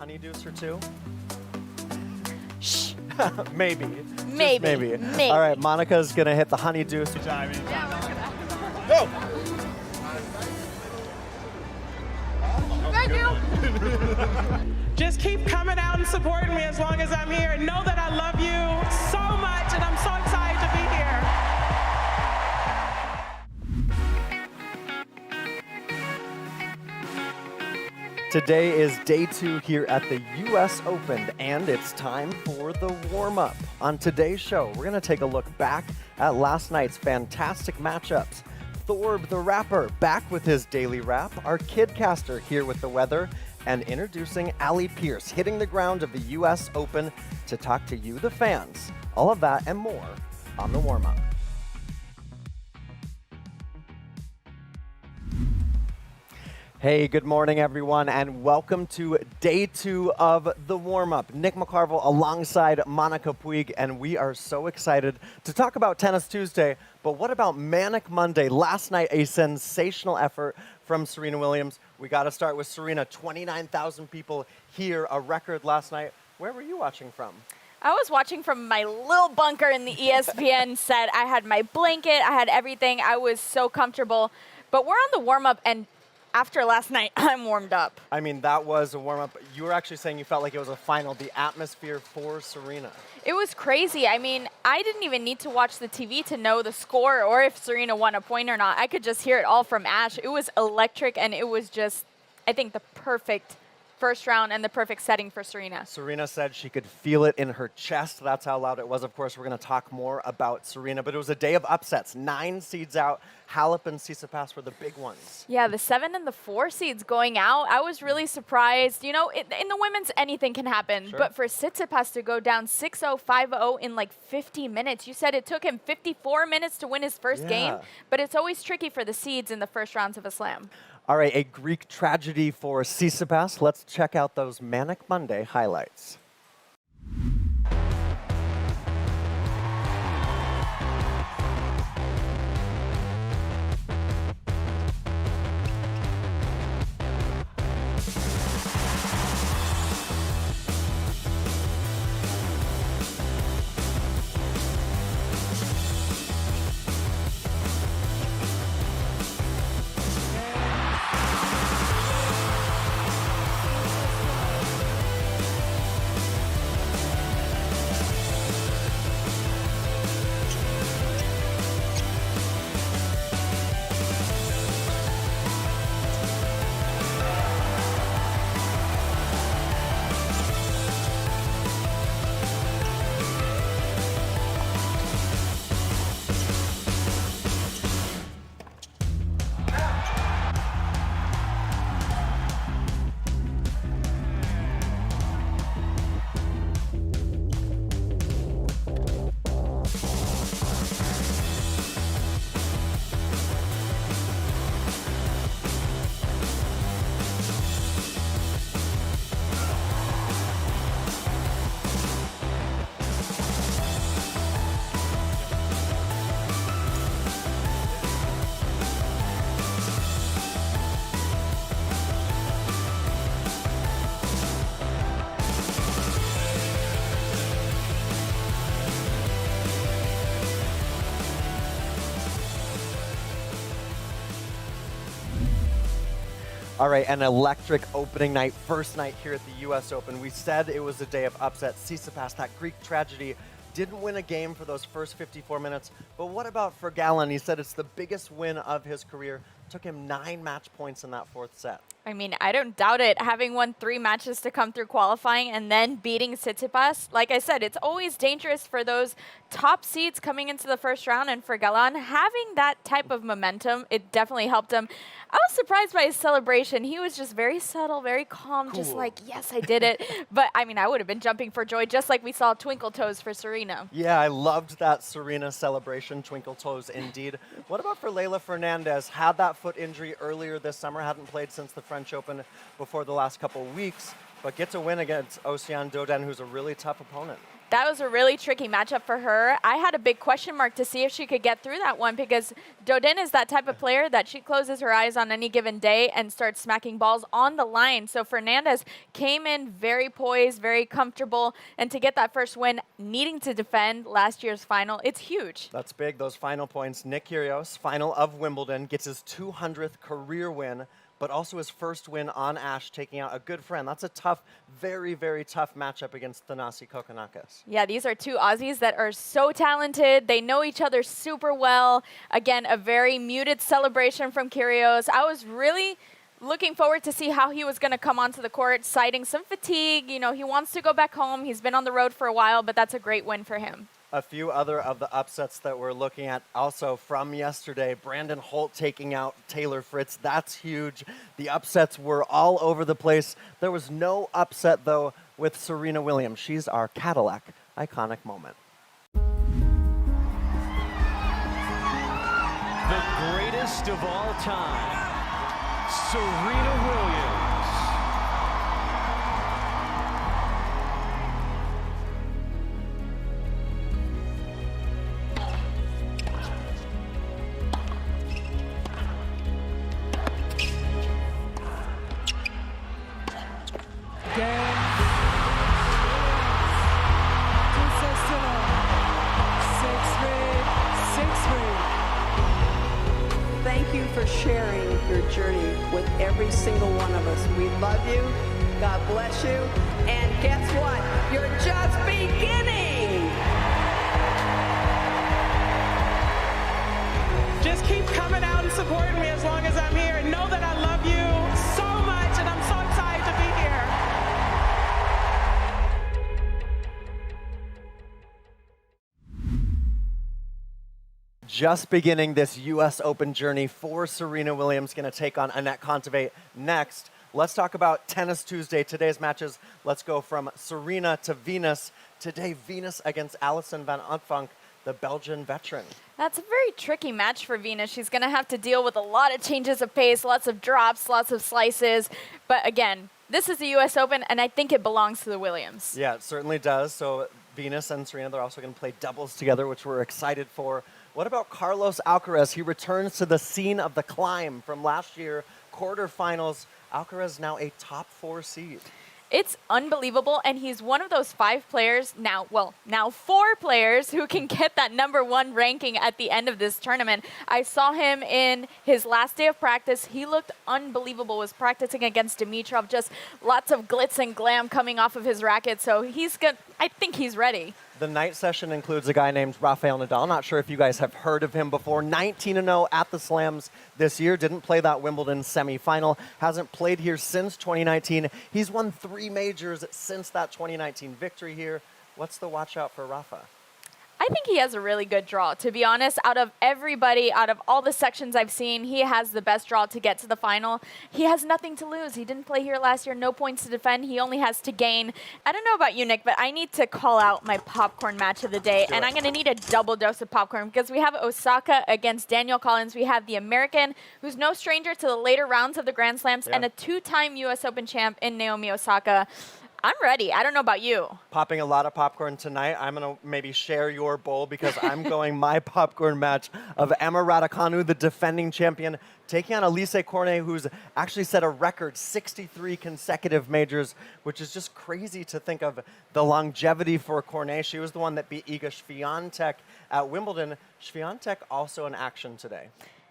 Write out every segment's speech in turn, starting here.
honeydews or two? Shh. Maybe. Maybe. Just maybe. Maybe. All right, Monica's going to hit the honeydew. Go! Thank you. Just keep coming out and supporting me as long as I'm here. Know that I love you so much, and I'm so excited to be here. Today is day 2 here at the US Open, and it's time for the warm-up. On today's show, we're going to take a look back at last night's fantastic matchups. Thorb the rapper back with his daily rap, our kidcaster here with the weather, and introducing Allie Pierce hitting the ground of the US Open to talk to you, the fans. All of that and more on the warm-up. Hey, good morning, everyone, and welcome to day 2 of the warm-up. Nick McCarville alongside Monica Puig, and we are so excited to talk about Tennis Tuesday. But what about Manic Monday? Last night, a sensational effort from Serena Williams. We got to start with Serena. 29,000 people here, a record last night. Where were you watching from? I was watching from my little bunker in the ESPN set. I had my blanket. I had everything. I was so comfortable. But we're on the warm-up, and after last night, I'm warmed up. I mean, that was a warm-up. You were actually saying you felt like it was a final, the atmosphere for Serena. It was crazy. I mean, I didn't even need to watch the TV to know the score or if Serena won a point or not. I could just hear it all from Ash. It was electric, and it was just, I think, the perfect first round and the perfect setting for Serena. Serena said she could feel it in her chest. That's how loud it was. Of course, we're going to talk more about Serena, but it was a day of upsets. 9 seeds out. Halep and Tsitsipas were the big ones. Yeah, the 7 and the 4 seeds going out. I was really surprised. You know, in the women's, anything can happen. Sure. But for Tsitsipas to go down 6-0, 5-0 in like 50 minutes. You said it took him 54 minutes to win his first game. But it's always tricky for the seeds in the first rounds of a slam. All right, a Greek tragedy for Tsitsipas. Let's check out those Manic Monday highlights. All right, an electric opening night, first night here at the US Open. We said it was a day of upsets. Tsitsipas, that Greek tragedy, didn't win a game for those first 54 minutes. But what about for Gallen? He said it's the biggest win of his career. Took him 9 match points in that 4th set. I mean, I don't doubt it. Having won 3 matches to come through qualifying and then beating Tsitsipas, like I said, it's always dangerous for those top seeds coming into the first round. And for Gallen, having that type of momentum, it definitely helped him. I was surprised by his celebration. He was just very subtle, very calm, Cool. just like, yes, I did it. But, I mean, I would have been jumping for joy, just like we saw Twinkle Toes for Serena. Yeah, I loved that Serena celebration, twinkle toes indeed. What about for Leylah Fernandez? Had that foot injury earlier this summer, hadn't played since the French Open before the last couple weeks, but gets a win against Oceane Dodin, who's a really tough opponent. That was a really tricky matchup for her. I had a big question mark to see if she could get through that one because Dodin is that type of player that she closes her eyes on any given day and starts smacking balls on the line. So Fernandez came in very poised, very comfortable, and to get that first win, needing to defend last year's final, it's huge. That's big, those final points. Nick Kyrgios, final of Wimbledon, gets his 200th career win, but also his first win on Ash, taking out a good friend. That's a tough, very, very tough matchup against Thanasi Kokkinakis. Yeah, these are two Aussies that are so talented. They know each other super well. Again, a very muted celebration from Kyrgios. I was really looking forward to see how he was going to come onto the court, citing some fatigue. You know, he wants to go back home. He's been on the road for a while, but that's a great win for him. A few other of the upsets that we're looking at also from yesterday. Brandon Holt taking out Taylor Fritz. That's huge. The upsets were all over the place. There was no upset, though, with Serena Williams. She's our Cadillac iconic moment. The greatest of all time, Serena Williams. Thank you for sharing your journey with every single one of us. We love you. God bless you. And guess what? You're just beginning. Just keep coming out and supporting me as long as I'm here. And know that I love you so much, and I'm so excited to be here. Just beginning this U.S. Open journey for Serena Williams, going to take on Anett Kontaveit next. Let's talk about Tennis Tuesday. Today's matches, let's go from Serena to Venus. Today, Venus against Allison Van Onfunk, the Belgian veteran. That's a very tricky match for Venus. She's going to have to deal with a lot of changes of pace, lots of drops, lots of slices. But again, this is the U.S. Open, and I think it belongs to the Williams. Yeah, it certainly does. So Venus and Serena, they're also going to play doubles together, which we're excited for. What about Carlos Alcaraz? He returns to the scene of the climb from last year, quarterfinals. Alcaraz now a top 4 seed. It's unbelievable, and he's one of those 5 players now 4 players who can get that #1 ranking at the end of this tournament. I saw him in his last day of practice. He looked unbelievable, was practicing against Dimitrov, just lots of glitz and glam coming off of his racket, so he's good. I think he's ready. The night session includes a guy named Rafael Nadal. Not sure if you guys have heard of him before. 19-0 at the Slams this year. Didn't play that Wimbledon semifinal. Hasn't played here since 2019. He's won 3 majors since that 2019 victory here. What's the watch out for Rafa? I think he has a really good draw. To be honest, out of everybody, out of all the sections I've seen, he has the best draw to get to the final. He has nothing to lose. He didn't play here last year, no points to defend. He only has to gain. I don't know about you, Nick, but I need to call out my popcorn match of the day, and I'm going to need a double dose of popcorn because we have Osaka against Daniel Collins. We have the American, who's no stranger to the later rounds of the Grand Slams, and a 2-time U.S. Open champ in Naomi Osaka. I'm ready. I don't know about you. Popping a lot of popcorn tonight. I'm going to maybe share your bowl because I'm going my popcorn match of Emma Raducanu, the defending champion, taking on Elise Cornet, who's actually set a record 63 consecutive majors, which is just crazy to think of the longevity for Cornet. She was the one that beat Iga Swiatek at Wimbledon. Swiatek also in action today.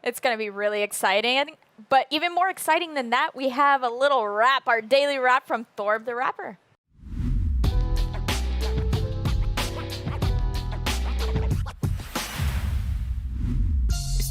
It's going to be really exciting. But even more exciting than that, we have a little rap, our daily rap from Thorb the Rapper.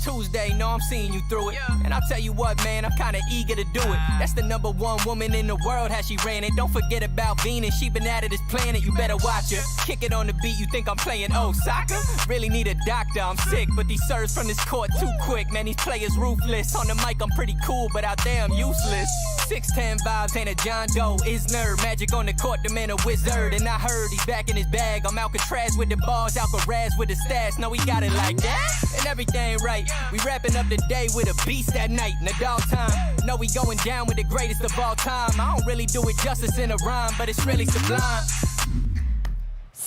Tuesday, know I'm seeing you through it. And I'll tell you what, man, I'm kinda eager to do it. That's the #1 woman in the world, how she ran it. Don't forget about Venus, she been out of this planet, you better watch her. Kick it on the beat, you think I'm playing Osaka? Really need a doctor, I'm sick, but these serves from this court too quick. Man, these players ruthless. On the mic, I'm pretty cool, but out there, I'm useless. 6'10" vibes, ain't a John Doe, is nerd. Magic on the court, the man a wizard. And I heard he's back in his bag. I'm Alcarez with the balls, Alcarez with the stats. No, we got it like that, and everything right. We wrapping up the day with a beast that night, Nadal time. Know we going down with the greatest of all time. I don't really do it justice in a rhyme, but it's really sublime.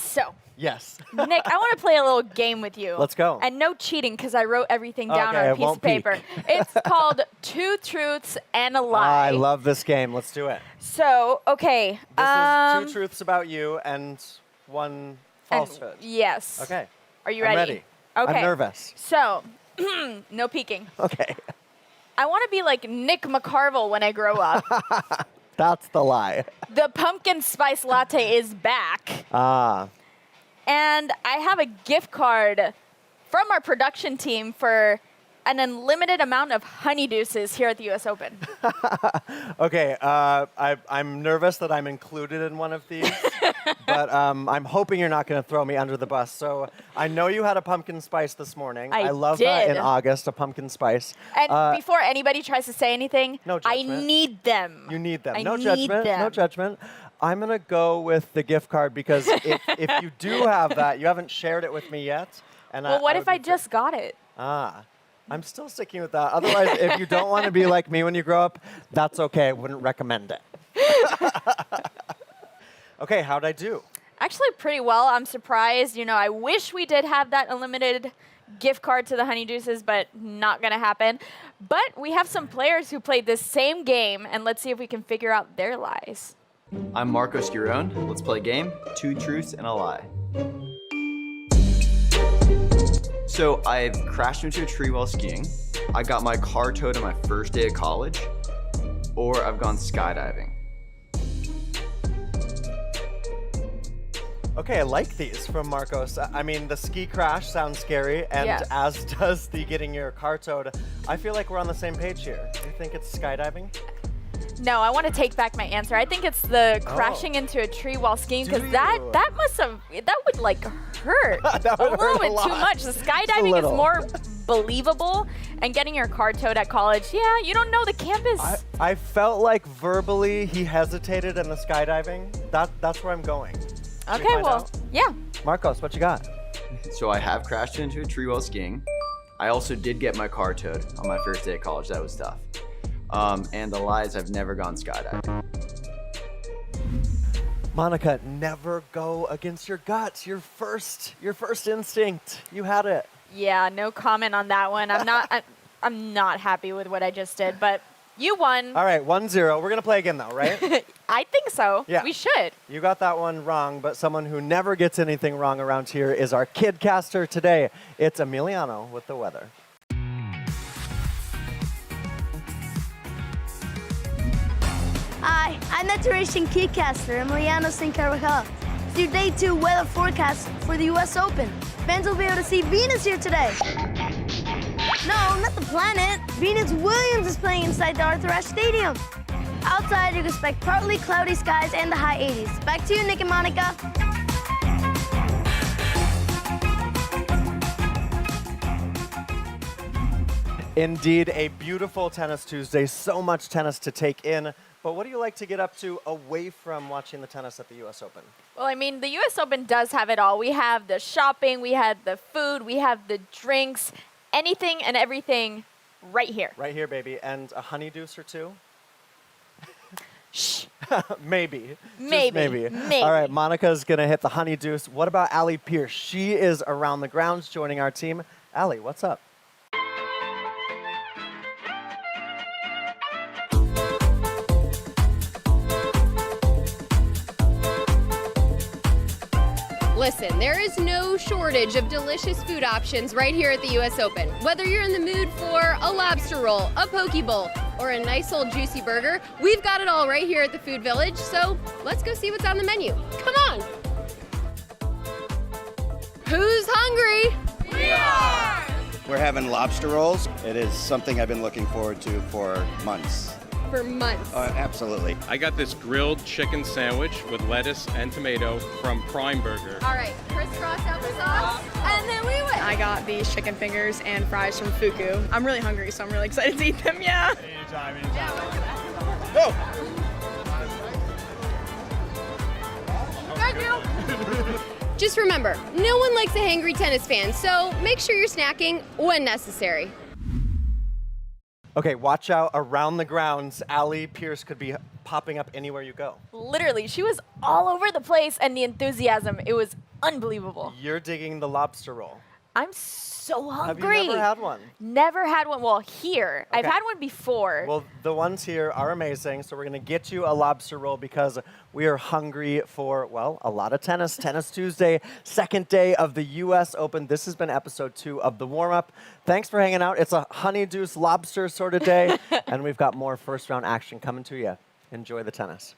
So, Yes. Nick, I want to play a little game with you. Let's go. And no cheating, because I wrote everything down Okay, on I a piece won't of paper. peek. It's called Two Truths and a Lie. I love this game. Let's do it. So, okay. This is 2 truths about you and 1 and- falsehood. yes. Okay. Are you I'm ready? ready. Okay. I'm nervous. So, no peeking. Okay. I want to be like Nick McCarville when I grow up. That's the lie. The pumpkin spice latte is back. Ah. And I have a gift card from our production team for an unlimited amount of honeydeuces here at the US Open. Okay. I'm nervous that I'm included in one of these, but I'm hoping you're not going to throw me under the bus. So I know you had a pumpkin spice this morning. I love that did. in August, a pumpkin spice. And before anybody tries to say anything, No I judgment. need them. You need them. I No need judgment. them. No judgment. I'm going to go with the gift card because if you do have that, you haven't shared it with me yet. And Well, what if would I be just got it? I'm still sticking with that. Otherwise, if you don't want to be like me when you grow up, that's okay. I wouldn't recommend it. Okay, how'd I do? Actually, pretty well. I'm surprised. You know, I wish we did have that unlimited gift card to the honeydeuces, but not going to happen. But we have some players who played this same game, and let's see if we can figure out their lies. I'm Marcos Giron. Let's play a game, 2 truths and a lie. So I've crashed into a tree while skiing, I got my car towed on my first day of college, or I've gone skydiving. Okay, I like these from Marcos. I mean, the ski crash sounds scary, and Yes. as does the getting your car towed. I feel like we're on the same page here. Do you think it's skydiving? No, I want to take back my answer. I think it's the crashing into a tree while skiing, because Do that you? that would like hurt That would a little hurt a bit too lot. much. The Just a skydiving is little. more believable, and getting your car towed at college, yeah, you don't know the campus. I felt like verbally he hesitated in the skydiving. That's where I'm going. Should we Okay, find well, out? yeah. Marcos, what you got? So I have crashed into a tree while skiing. I also did get my car towed on my first day of college. That was tough. And the lies, I've never gone skydiving. Monica, never go against your guts. Your first instinct. You had it. Yeah, no comment on that one. I'm not happy with what I just did, but you won. All right, 1-0. We're gonna play again though, right? I think so. Yeah. We should. You got that one wrong, but someone who never gets anything wrong around here is our kidcaster today. It's Emiliano with the weather. Hi, I'm Metro Racing Kidcaster Emiliano St. Carvajal. It's your day 2 weather forecast for the US Open. Fans will be able to see Venus here today. No, not the planet. Venus Williams is playing inside the Arthur Ashe Stadium. Outside, you can expect partly cloudy skies and the high 80s. Back to you, Nick and Monica. Indeed, a beautiful tennis Tuesday. So much tennis to take in. But what do you like to get up to away from watching the tennis at the US Open? Well, I mean, the US Open does have it all. We have the shopping, we have the food, we have the drinks, anything and everything right here. Right here, baby. And a honeydeuce or two? Shh. Maybe. Maybe. Just maybe. Maybe. All right, Monica's going to hit the honeydeuce. What about Allie Pierce? She is around the grounds joining our team. Allie, what's up? Listen, there is no shortage of delicious food options right here at the US Open. Whether you're in the mood for a lobster roll, a poke bowl, or a nice old juicy burger, we've got it all right here at the Food Village. So let's go see what's on the menu. Come on. Who's hungry? We are! We're having lobster rolls. It is something I've been looking forward to for months. For months. Absolutely. I got this grilled chicken sandwich with lettuce and tomato from Prime Burger. All right, crisscross applesauce, and then we win. I got these chicken fingers and fries from Fuku. I'm really hungry, so I'm really excited to eat them, yeah. Anytime. Go! Thank you. Just remember, no one likes a hangry tennis fan, so make sure you're snacking when necessary. Okay, watch out around the grounds. Allie Pierce could be popping up anywhere you go. Literally, she was all over the place, and the enthusiasm, it was unbelievable. You're digging the lobster roll. I'm so Have hungry. you never had one? Never had one. Well, here. I've Okay. had one before. Well, the ones here are amazing, so we're going to get you a lobster roll because we are hungry for, well, a lot of tennis. Tennis Tuesday, second day of the U.S. Open. This has been episode 2 of the warm-up. Thanks for hanging out. It's a honeydew lobster sort of day, and we've got more first-round action coming to you. Enjoy the tennis.